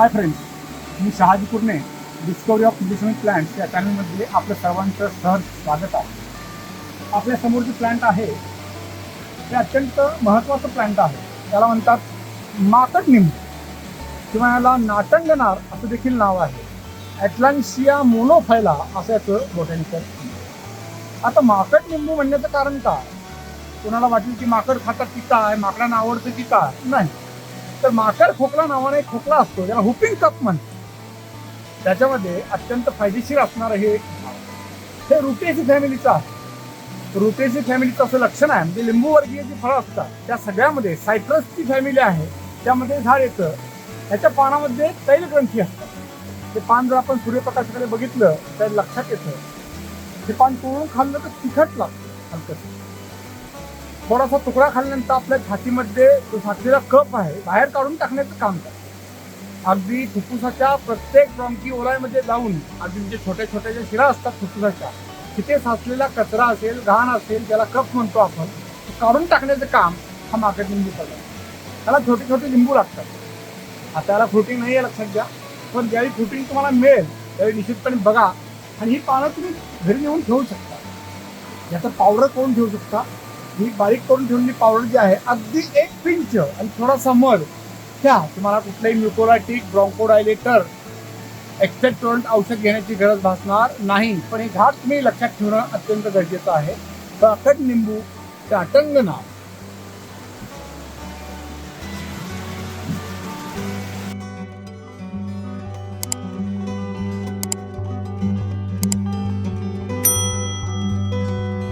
Hi friends, me Shahaji Kurane discovery of medicinal plants या चॅनलमध्ये आपलं सर्वांचं सहर्ष स्वागत आहे. आपल्यासमोर जे प्लांट आहे हे अत्यंत महत्त्वाचं प्लांट आहे. याला म्हणतात माकड निंबू किंवा याला नाटंगनार असं देखील नाव आहे. ॲटलान्सिया मोनोफायला असं याचं बोटॅनिकल. आता माकड निंबू म्हणण्याचं कारण काय? कोणाला वाटेल की माकड खातात की काय, माकडांना आवडतं की काय? नाही, तर माकड खोकला नावाने एक खोकला असतो ज्याला हुपिंग कफ म्हणतात. त्याच्यामध्ये अत्यंत फायदेशीर असणारं हे रुटेसी फॅमिलीचं आहे. रुटेसी फॅमिलीचं असं लक्षण आहे, म्हणजे लिंबूवर्गीय जी फळं असतात त्या सगळ्यामध्ये सायट्रसची फॅमिली आहे, त्यामध्ये झाड येतं. त्याच्या पानामध्ये तैलग्रंथी असतात. ते पान जर आपण सूर्यप्रकाशाकडे बघितलं तर लक्षात येतं ते पान तोडून खाल्लं तर तिखट लागतं हलकं. थोडासा तुकडा खाल्ल्यानंतर आपल्या छातीमध्ये जो साठलेला कफ आहे बाहेर काढून टाकण्याचं काम करतं. अगदी फुफ्फुसाच्या प्रत्येक ब्रॉन्किओलामध्ये जाऊन अगदी म्हणजे छोट्या छोट्या ज्या शिरा असतात फुफ्फुसाच्या, तिथे साचलेला कचरा असेल, घाण असेल, ज्याला कफ म्हणतो आपण, तो काढून टाकण्याचं काम हा माकड लिंबू करतो. त्याला छोटे छोटे लिंबू लागतात. आता त्याला फ्रुटिंग नाही आहे लक्षात घ्या, पण ज्यावेळी फ्रुटिंग तुम्हाला मिळेल त्यावेळी निश्चितपणे बघा. आणि ही पानं तुम्ही घरी नेऊन ठेवू शकता. याचं पावडर करून ठेवू शकता. ही बारीक करून ठेवलेली पावडर जी आहे अगदी 1 पिंच आणि थोडासा मध घ्या. तुम्हाला कुठलाही म्युकोलायटिक, ब्रॉन्कोडायलेटर, एक्सेप्टोरंट औषध घेण्याची गरज भासणार नाही. पण हे झाड तुम्ही लक्षात ठेवणं अत्यंत गरजेचं आहे. माकड निंबू नाटंगनार